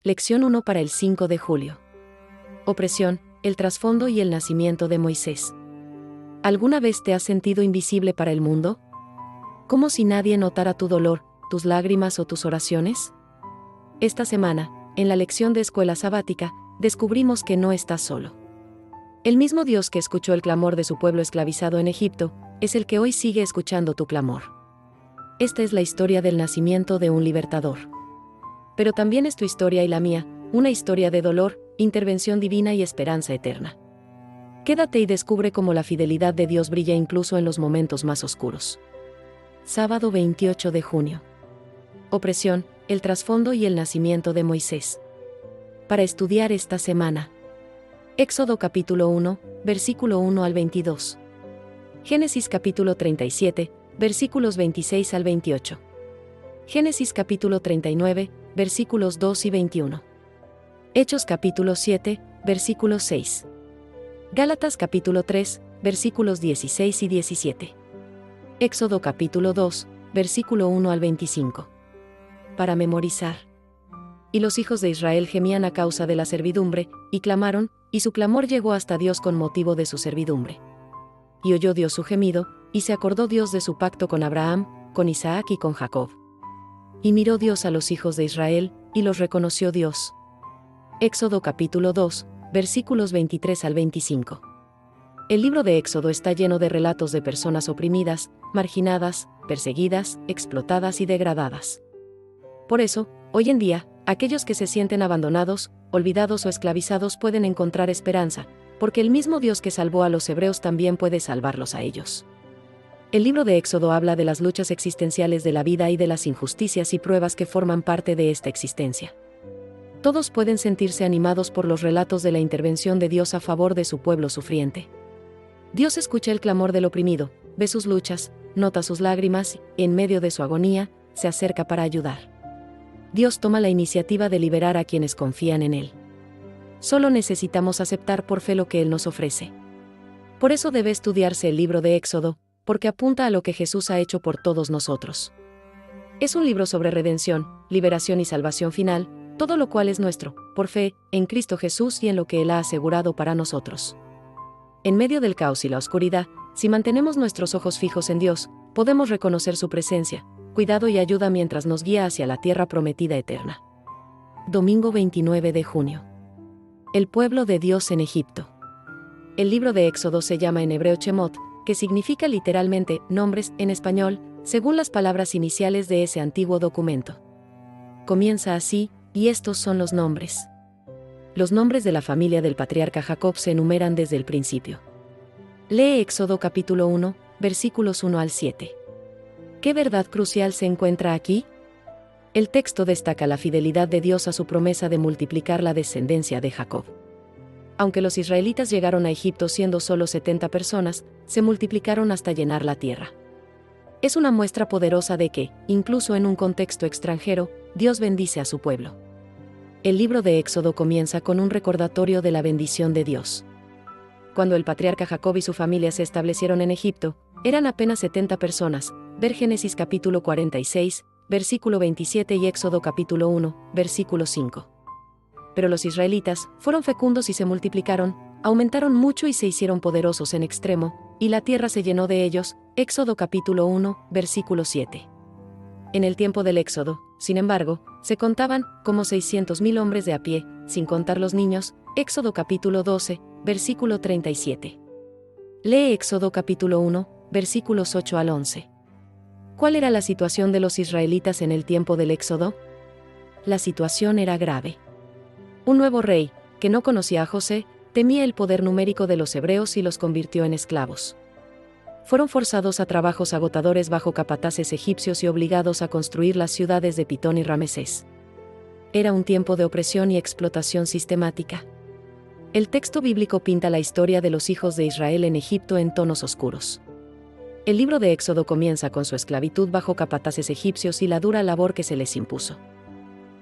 Lección 1 para el 5 de julio. Opresión, el trasfondo y el nacimiento de Moisés. ¿Alguna vez te has sentido invisible para el mundo? ¿Como si nadie notara tu dolor, tus lágrimas o tus oraciones? Esta semana, en la lección de escuela sabática, descubrimos que no estás solo. El mismo Dios que escuchó el clamor de su pueblo esclavizado en Egipto, es el que hoy sigue escuchando tu clamor. Esta es la historia del nacimiento de un libertador. Pero también es tu historia y la mía, una historia de dolor, intervención divina y esperanza eterna. Quédate y descubre cómo la fidelidad de Dios brilla incluso en los momentos más oscuros. Sábado 28 de junio. Opresión, el trasfondo y el nacimiento de Moisés. Para estudiar esta semana. Éxodo capítulo 1, versículo 1 al 22. Génesis capítulo 37, versículos 26 al 28. Génesis capítulo 39, versículos 2 y 21. Hechos capítulo 7, versículo 6. Gálatas capítulo 3, versículos 16 y 17. Éxodo capítulo 2, versículo 1 al 25. Para memorizar. Y los hijos de Israel gemían a causa de la servidumbre, y clamaron, y su clamor llegó hasta Dios con motivo de su servidumbre. Y oyó Dios su gemido, y se acordó Dios de su pacto con Abraham, con Isaac y con Jacob. Y miró Dios a los hijos de Israel, y los reconoció Dios. Éxodo capítulo 2, versículos 23 al 25. El libro de Éxodo está lleno de relatos de personas oprimidas, marginadas, perseguidas, explotadas y degradadas. Por eso, hoy en día, aquellos que se sienten abandonados, olvidados o esclavizados pueden encontrar esperanza, porque el mismo Dios que salvó a los hebreos también puede salvarlos a ellos. El libro de Éxodo habla de las luchas existenciales de la vida y de las injusticias y pruebas que forman parte de esta existencia. Todos pueden sentirse animados por los relatos de la intervención de Dios a favor de su pueblo sufriente. Dios escucha el clamor del oprimido, ve sus luchas, nota sus lágrimas y, en medio de su agonía, se acerca para ayudar. Dios toma la iniciativa de liberar a quienes confían en Él. Solo necesitamos aceptar por fe lo que Él nos ofrece. Por eso debe estudiarse el libro de Éxodo, porque apunta a lo que Jesús ha hecho por todos nosotros. Es un libro sobre redención, liberación y salvación final, todo lo cual es nuestro, por fe, en Cristo Jesús y en lo que Él ha asegurado para nosotros. En medio del caos y la oscuridad, si mantenemos nuestros ojos fijos en Dios, podemos reconocer su presencia, cuidado y ayuda mientras nos guía hacia la tierra prometida eterna. Domingo 29 de junio. El pueblo de Dios en Egipto. El libro de Éxodo se llama en hebreo Shemot, que significa literalmente nombres en español, según las palabras iniciales de ese antiguo documento. Comienza así, y estos son los nombres. Los nombres de la familia del patriarca Jacob se enumeran desde el principio. Lee Éxodo capítulo 1, versículos 1 al 7. ¿Qué verdad crucial se encuentra aquí? El texto destaca la fidelidad de Dios a su promesa de multiplicar la descendencia de Jacob. Aunque los israelitas llegaron a Egipto siendo solo 70 personas, se multiplicaron hasta llenar la tierra. Es una muestra poderosa de que, incluso en un contexto extranjero, Dios bendice a su pueblo. El libro de Éxodo comienza con un recordatorio de la bendición de Dios. Cuando el patriarca Jacob y su familia se establecieron en Egipto, eran apenas 70 personas, ver Génesis capítulo 46, versículo 27 y Éxodo capítulo 1, versículo 5. Pero los israelitas fueron fecundos y se multiplicaron, aumentaron mucho y se hicieron poderosos en extremo, y la tierra se llenó de ellos, Éxodo capítulo 1, versículo 7. En el tiempo del Éxodo, sin embargo, se contaban como 600,000 hombres de a pie, sin contar los niños, Éxodo capítulo 12, versículo 37. Lee Éxodo capítulo 1, versículos 8 al 11. ¿Cuál era la situación de los israelitas en el tiempo del Éxodo? La situación era grave. Un nuevo rey, que no conocía a José, temía el poder numérico de los hebreos y los convirtió en esclavos. Fueron forzados a trabajos agotadores bajo capataces egipcios y obligados a construir las ciudades de Pitón y Ramesés. Era un tiempo de opresión y explotación sistemática. El texto bíblico pinta la historia de los hijos de Israel en Egipto en tonos oscuros. El libro de Éxodo comienza con su esclavitud bajo capataces egipcios y la dura labor que se les impuso.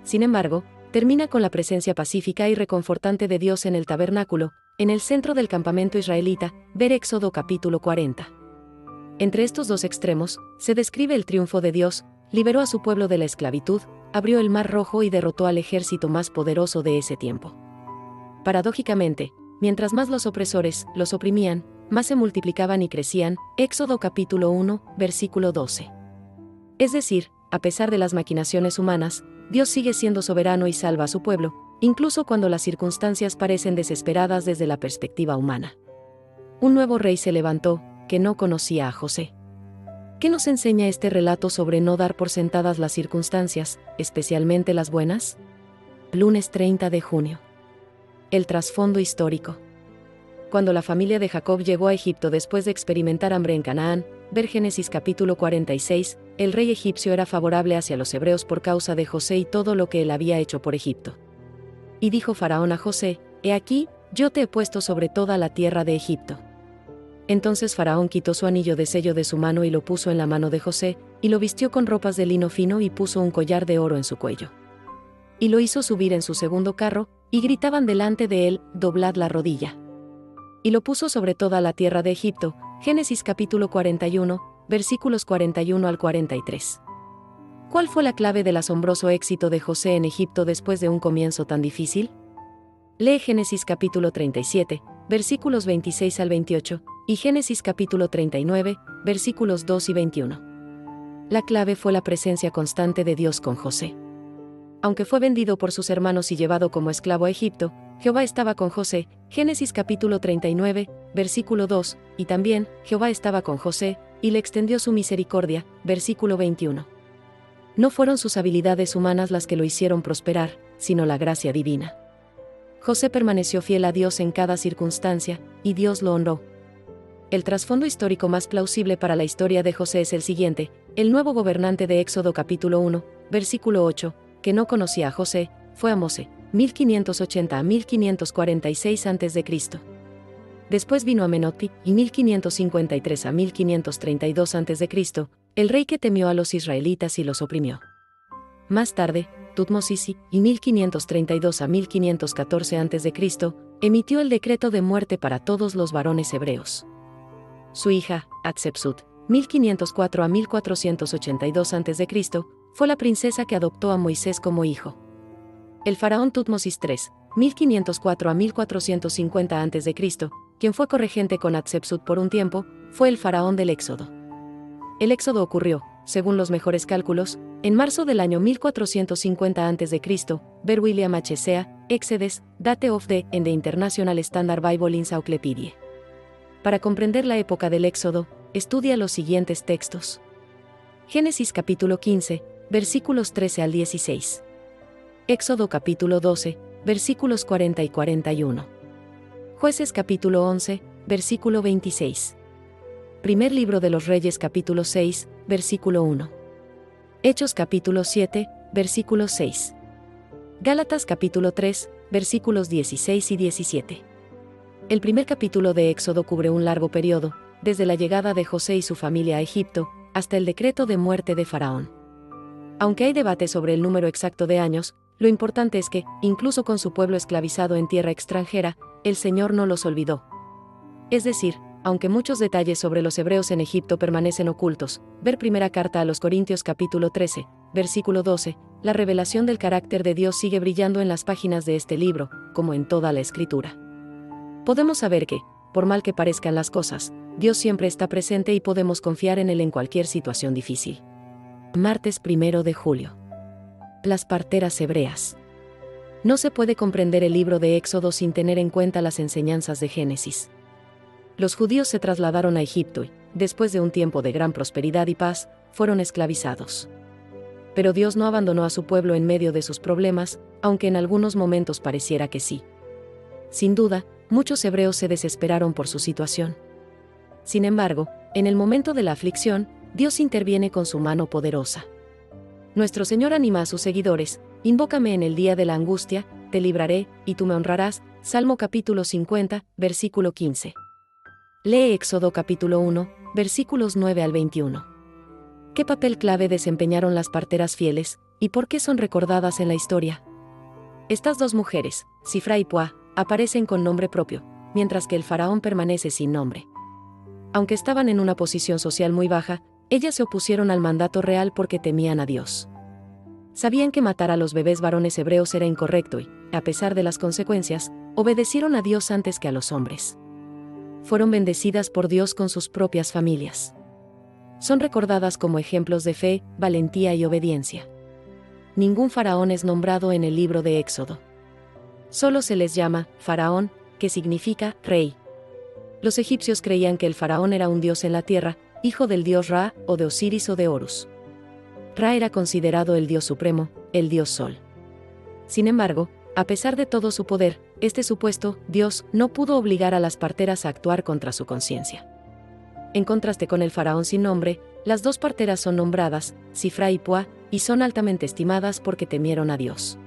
Sin embargo, termina con la presencia pacífica y reconfortante de Dios en el tabernáculo, en el centro del campamento israelita, ver Éxodo capítulo 40. Entre estos dos extremos, se describe el triunfo de Dios, liberó a su pueblo de la esclavitud, abrió el Mar Rojo y derrotó al ejército más poderoso de ese tiempo. Paradójicamente, mientras más los opresores los oprimían, más se multiplicaban y crecían. Éxodo capítulo 1, versículo 12. Es decir, a pesar de las maquinaciones humanas, Dios sigue siendo soberano y salva a su pueblo, incluso cuando las circunstancias parecen desesperadas desde la perspectiva humana. Un nuevo rey se levantó, que no conocía a José. ¿Qué nos enseña este relato sobre no dar por sentadas las circunstancias, especialmente las buenas? Lunes 30 de junio. El trasfondo histórico. Cuando la familia de Jacob llegó a Egipto después de experimentar hambre en Canaán, ver Génesis capítulo 46, el rey egipcio era favorable hacia los hebreos por causa de José y todo lo que él había hecho por Egipto. Y dijo Faraón a José: «He aquí, yo te he puesto sobre toda la tierra de Egipto». Entonces Faraón quitó su anillo de sello de su mano y lo puso en la mano de José, y lo vistió con ropas de lino fino y puso un collar de oro en su cuello. Y lo hizo subir en su segundo carro, y gritaban delante de él: «Doblad la rodilla». Y lo puso sobre toda la tierra de Egipto. Génesis capítulo 41, versículos 41 al 43. ¿Cuál fue la clave del asombroso éxito de José en Egipto después de un comienzo tan difícil? Lee Génesis capítulo 37, versículos 26 al 28, y Génesis capítulo 39, versículos 2 y 21. La clave fue la presencia constante de Dios con José. Aunque fue vendido por sus hermanos y llevado como esclavo a Egipto, Jehová estaba con José. Génesis capítulo 39, versículo 2, y también, Jehová estaba con José, y le extendió su misericordia. Versículo 21. No fueron sus habilidades humanas las que lo hicieron prosperar, sino la gracia divina. José permaneció fiel a Dios en cada circunstancia, y Dios lo honró. El trasfondo histórico más plausible para la historia de José es el siguiente: el nuevo gobernante de Éxodo capítulo 1, versículo 8, que no conocía a José, fue Amós, 1580 a 1546 a.C. Después vino Amenhotep, y 1553 a 1532 a.C., el rey que temió a los israelitas y los oprimió. Más tarde, Tutmosis, y 1532 a 1514 a.C., emitió el decreto de muerte para todos los varones hebreos. Su hija, Hatshepsut, 1504 a 1482 a.C., fue la princesa que adoptó a Moisés como hijo. El faraón Tutmosis III, 1504 a 1450 a.C., quien fue corregente con Hatshepsut por un tiempo, fue el faraón del Éxodo. El Éxodo ocurrió, según los mejores cálculos, en marzo del año 1450 a.C., ver William H. Sea, Exodus, Date of the International Standard Bible Encyclopedia. Para comprender la época del Éxodo, estudia los siguientes textos. Génesis capítulo 15, versículos 13 al 16. Éxodo capítulo 12, versículos 40 y 41. Jueces capítulo 11, versículo 26. Primer libro de los Reyes capítulo 6, versículo 1. Hechos capítulo 7, versículo 6. Gálatas capítulo 3, versículos 16 y 17. El primer capítulo de Éxodo cubre un largo periodo, desde la llegada de José y su familia a Egipto, hasta el decreto de muerte de Faraón. Aunque hay debate sobre el número exacto de años, lo importante es que, incluso con su pueblo esclavizado en tierra extranjera, el Señor no los olvidó. Es decir, aunque muchos detalles sobre los hebreos en Egipto permanecen ocultos, ver Primera Carta a los Corintios capítulo 13, versículo 12, la revelación del carácter de Dios sigue brillando en las páginas de este libro, como en toda la Escritura. Podemos saber que, por mal que parezcan las cosas, Dios siempre está presente y podemos confiar en Él en cualquier situación difícil. Martes 1 de julio. Las parteras hebreas. No se puede comprender el libro de Éxodo sin tener en cuenta las enseñanzas de Génesis. Los judíos se trasladaron a Egipto y, después de un tiempo de gran prosperidad y paz, fueron esclavizados. Pero Dios no abandonó a su pueblo en medio de sus problemas, aunque en algunos momentos pareciera que sí. Sin duda, muchos hebreos se desesperaron por su situación. Sin embargo, en el momento de la aflicción, Dios interviene con su mano poderosa. Nuestro Señor anima a sus seguidores: invócame en el día de la angustia, te libraré, y tú me honrarás. Salmo capítulo 50, versículo 15. Lee Éxodo capítulo 1, versículos 9 al 21. ¿Qué papel clave desempeñaron las parteras fieles, y por qué son recordadas en la historia? Estas dos mujeres, Sifra y Puá, aparecen con nombre propio, mientras que el faraón permanece sin nombre. Aunque estaban en una posición social muy baja, Ellas se opusieron al mandato real porque temían a Dios. Sabían que matar a los bebés varones hebreos era incorrecto y, a pesar de las consecuencias, obedecieron a Dios antes que a los hombres. Fueron bendecidas por Dios con sus propias familias. Son recordadas como ejemplos de fe, valentía y obediencia. Ningún faraón es nombrado en el libro de Éxodo. Solo se les llama faraón, que significa rey. Los egipcios creían que el faraón era un dios en la tierra, hijo del dios Ra, o de Osiris o de Horus. Ra era considerado el dios supremo, el dios sol. Sin embargo, a pesar de todo su poder, este supuesto dios no pudo obligar a las parteras a actuar contra su conciencia. En contraste con el faraón sin nombre, las dos parteras son nombradas, Sifra y Pua, y son altamente estimadas porque temieron a Dios.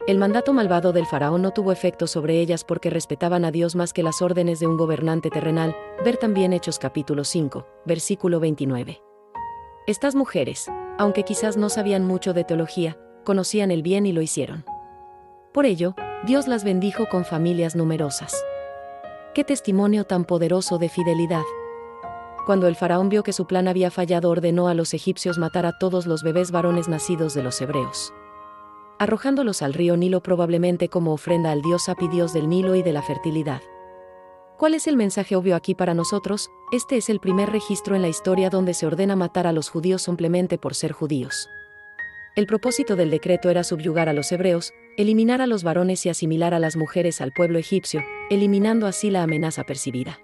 El mandato malvado del faraón no tuvo efecto sobre ellas porque respetaban a Dios más que las órdenes de un gobernante terrenal, ver también Hechos capítulo 5, versículo 29. Estas mujeres, aunque quizás no sabían mucho de teología, conocían el bien y lo hicieron. Por ello, Dios las bendijo con familias numerosas. ¡Qué testimonio tan poderoso de fidelidad! Cuando el faraón vio que su plan había fallado, ordenó a los egipcios matar a todos los bebés varones nacidos de los hebreos, arrojándolos al río Nilo probablemente como ofrenda al dios Hapi, dios del Nilo y de la fertilidad. ¿Cuál es el mensaje obvio aquí para nosotros? Este es el primer registro en la historia donde se ordena matar a los judíos simplemente por ser judíos. El propósito del decreto era subyugar a los hebreos, eliminar a los varones y asimilar a las mujeres al pueblo egipcio, eliminando así la amenaza percibida.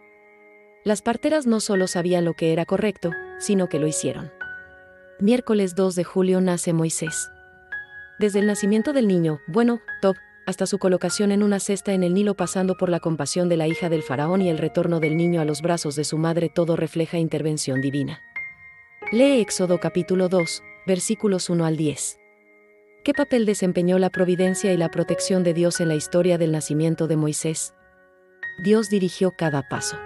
Las parteras no solo sabían lo que era correcto, sino que lo hicieron. Miércoles 2 de julio nace Moisés. Desde el nacimiento del niño, Tob, hasta su colocación en una cesta en el Nilo, pasando por la compasión de la hija del faraón y el retorno del niño a los brazos de su madre, todo refleja intervención divina. Lee Éxodo capítulo 2, versículos 1 al 10. ¿Qué papel desempeñó la providencia y la protección de Dios en la historia del nacimiento de Moisés? Dios dirigió cada paso.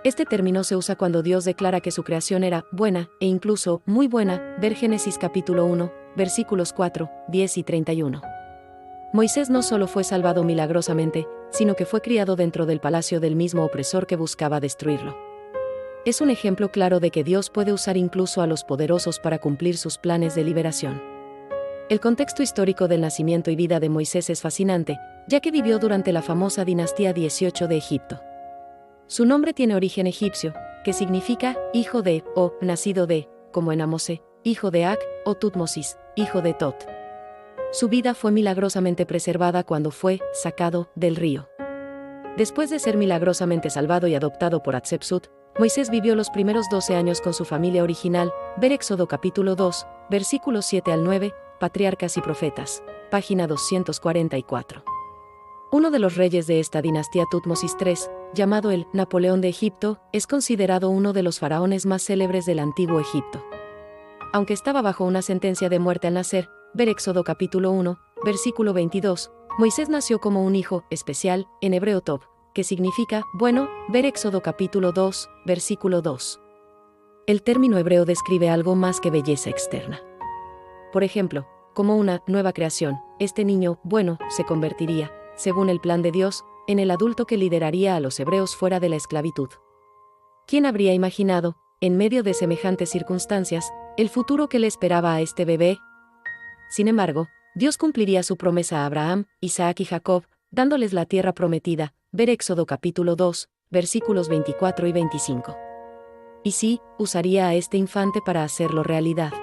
Este término se usa cuando Dios declara que su creación era buena, e incluso muy buena, ver Génesis capítulo 1, versículos 4, 10 y 31. Moisés no solo fue salvado milagrosamente, sino que fue criado dentro del palacio del mismo opresor que buscaba destruirlo. Es un ejemplo claro de que Dios puede usar incluso a los poderosos para cumplir sus planes de liberación. El contexto histórico del nacimiento y vida de Moisés es fascinante, ya que vivió durante la famosa dinastía 18 de Egipto. Su nombre tiene origen egipcio, que significa hijo de, o nacido de, como en Amose, hijo de Ac, o Tutmosis, hijo de Tot. Su vida fue milagrosamente preservada cuando fue sacado del río. Después de ser milagrosamente salvado y adoptado por Hatshepsut, Moisés vivió los primeros 12 años con su familia original, ver Éxodo capítulo 2, versículos 7 al 9, Patriarcas y Profetas, página 244. Uno de los reyes de esta dinastía, Tutmosis III, llamado el Napoleón de Egipto, es considerado uno de los faraones más célebres del antiguo Egipto. Aunque estaba bajo una sentencia de muerte al nacer, ver Éxodo capítulo 1, versículo 22, Moisés nació como un hijo especial, en hebreo Tob, que significa bueno, ver Éxodo capítulo 2, versículo 2. El término hebreo describe algo más que belleza externa. Por ejemplo, como una nueva creación, este niño bueno se convertiría, según el plan de Dios, en el adulto que lideraría a los hebreos fuera de la esclavitud. ¿Quién habría imaginado, en medio de semejantes circunstancias, el futuro que le esperaba a este bebé? Sin embargo, Dios cumpliría su promesa a Abraham, Isaac y Jacob, dándoles la tierra prometida, ver Éxodo capítulo 2, versículos 24 y 25. Y sí, usaría a este infante para hacerlo realidad.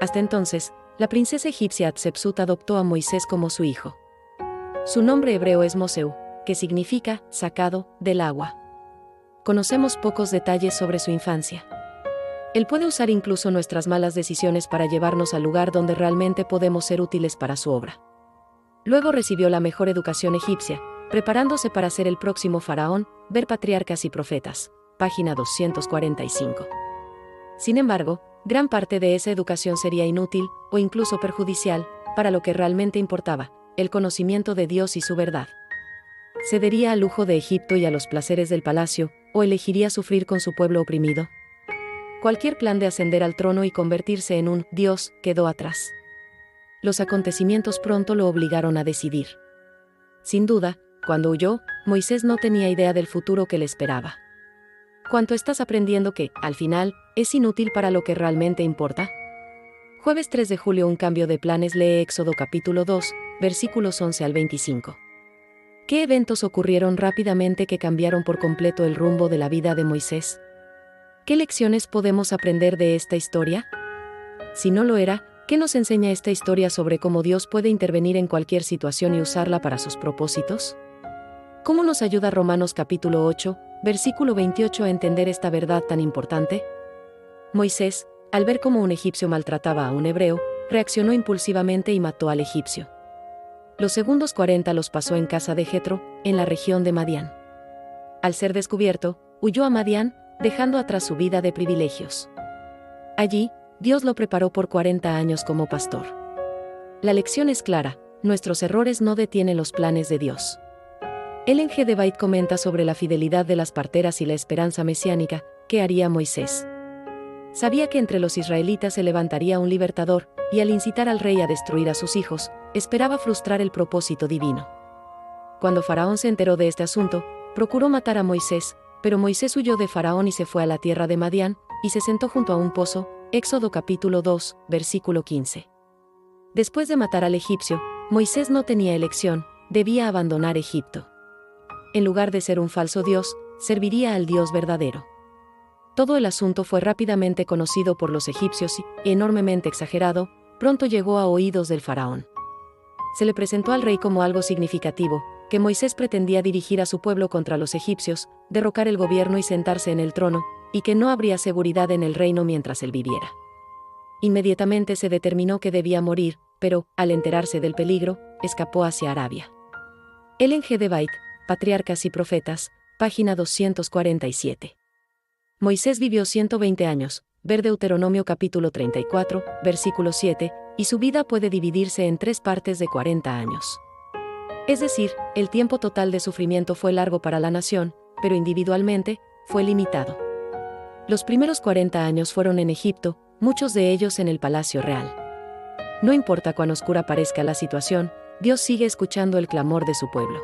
Hasta entonces, la princesa egipcia Hatshepsut adoptó a Moisés como su hijo. Su nombre hebreo es Moseu, que significa sacado del agua. Conocemos pocos detalles sobre su infancia. Él puede usar incluso nuestras malas decisiones para llevarnos al lugar donde realmente podemos ser útiles para su obra. Luego recibió la mejor educación egipcia, preparándose para ser el próximo faraón, ver Patriarcas y Profetas, página 245. Sin embargo, gran parte de esa educación sería inútil, o incluso perjudicial, para lo que realmente importaba, el conocimiento de Dios y su verdad. ¿Cedería al lujo de Egipto y a los placeres del palacio, o elegiría sufrir con su pueblo oprimido? Cualquier plan de ascender al trono y convertirse en un Dios quedó atrás. Los acontecimientos pronto lo obligaron a decidir. Sin duda, cuando huyó, Moisés no tenía idea del futuro que le esperaba. ¿Cuánto estás aprendiendo que, al final, ¿es inútil para lo que realmente importa? Jueves 3 de julio. Un cambio de planes. Lee Éxodo capítulo 2, versículos 11 al 25. ¿Qué eventos ocurrieron rápidamente que cambiaron por completo el rumbo de la vida de Moisés? ¿Qué lecciones podemos aprender de esta historia? Si no lo era, ¿qué nos enseña esta historia sobre cómo Dios puede intervenir en cualquier situación y usarla para sus propósitos? ¿Cómo nos ayuda Romanos capítulo 8, versículo 28 a entender esta verdad tan importante? Moisés, al ver cómo un egipcio maltrataba a un hebreo, reaccionó impulsivamente y mató al egipcio. Los segundos 40 los pasó en casa de Jetro, en la región de Madián. Al ser descubierto, huyó a Madián, dejando atrás su vida de privilegios. Allí, Dios lo preparó por 40 años como pastor. La lección es clara: nuestros errores no detienen los planes de Dios. Ellen G. de White comenta sobre la fidelidad de las parteras y la esperanza mesiánica. ¿Qué haría Moisés? Sabía que entre los israelitas se levantaría un libertador, y al incitar al rey a destruir a sus hijos, esperaba frustrar el propósito divino. Cuando Faraón se enteró de este asunto, procuró matar a Moisés, pero Moisés huyó de Faraón y se fue a la tierra de Madián, y se sentó junto a un pozo. Éxodo capítulo 2, versículo 15. Después de matar al egipcio, Moisés no tenía elección, debía abandonar Egipto. En lugar de ser un falso dios, serviría al Dios verdadero. Todo el asunto fue rápidamente conocido por los egipcios y, enormemente exagerado, pronto llegó a oídos del faraón. Se le presentó al rey como algo significativo, que Moisés pretendía dirigir a su pueblo contra los egipcios, derrocar el gobierno y sentarse en el trono, y que no habría seguridad en el reino mientras él viviera. Inmediatamente se determinó que debía morir, pero, al enterarse del peligro, escapó hacia Arabia. Ellen G. de White, Patriarcas y Profetas, página 247. Moisés vivió 120 años, ver Deuteronomio capítulo 34, versículo 7, y su vida puede dividirse en 3 partes de 40 años. Es decir, el tiempo total de sufrimiento fue largo para la nación, pero individualmente, fue limitado. Los primeros 40 años fueron en Egipto, muchos de ellos en el palacio real. No importa cuán oscura parezca la situación, Dios sigue escuchando el clamor de su pueblo.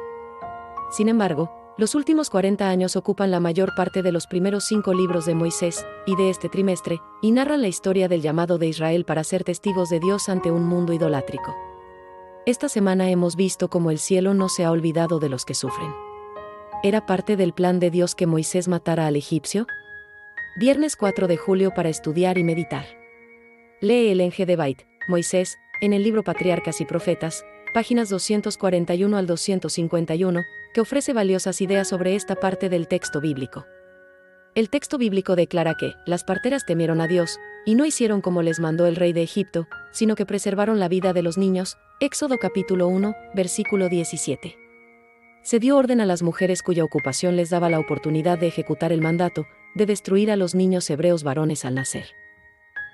Sin embargo, los últimos 40 años ocupan la mayor parte de los primeros 5 libros de Moisés, y de este trimestre, y narran la historia del llamado de Israel para ser testigos de Dios ante un mundo idolátrico. Esta semana hemos visto cómo el cielo no se ha olvidado de los que sufren. ¿Era parte del plan de Dios que Moisés matara al egipcio? Viernes 4 de julio para estudiar y meditar. Lee Ellen G. de White, Moisés, en el libro Patriarcas y Profetas, páginas 241 al 251, que ofrece valiosas ideas sobre esta parte del texto bíblico. El texto bíblico declara que las parteras temieron a Dios, y no hicieron como les mandó el rey de Egipto, sino que preservaron la vida de los niños. Éxodo capítulo 1, versículo 17. Se dio orden a las mujeres cuya ocupación les daba la oportunidad de ejecutar el mandato, de destruir a los niños hebreos varones al nacer.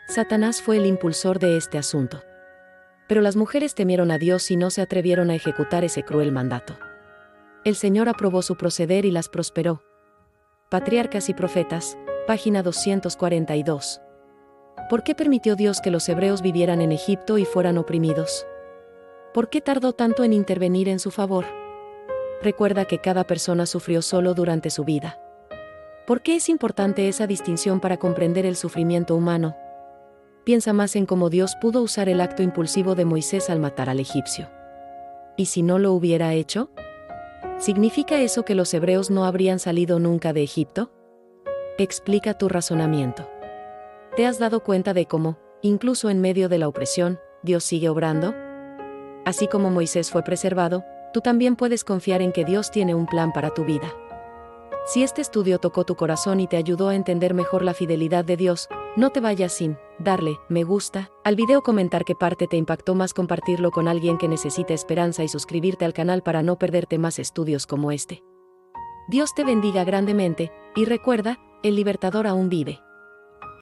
Satanás fue el impulsor de este asunto. Pero las mujeres temieron a Dios y no se atrevieron a ejecutar ese cruel mandato. El Señor aprobó su proceder y las prosperó. Patriarcas y Profetas, página 242. ¿Por qué permitió Dios que los hebreos vivieran en Egipto y fueran oprimidos? ¿Por qué tardó tanto en intervenir en su favor? Recuerda que cada persona sufrió solo durante su vida. ¿Por qué es importante esa distinción para comprender el sufrimiento humano? Piensa más en cómo Dios pudo usar el acto impulsivo de Moisés al matar al egipcio. ¿Y si no lo hubiera hecho? ¿Significa eso que los hebreos no habrían salido nunca de Egipto? Explica tu razonamiento. ¿Te has dado cuenta de cómo, incluso en medio de la opresión, Dios sigue obrando? Así como Moisés fue preservado, tú también puedes confiar en que Dios tiene un plan para tu vida. Si este estudio tocó tu corazón y te ayudó a entender mejor la fidelidad de Dios, no te vayas sin darle me gusta al video, comentar qué parte te impactó más, compartirlo con alguien que necesita esperanza y suscribirte al canal para no perderte más estudios como este. Dios te bendiga grandemente, y recuerda, el libertador aún vive.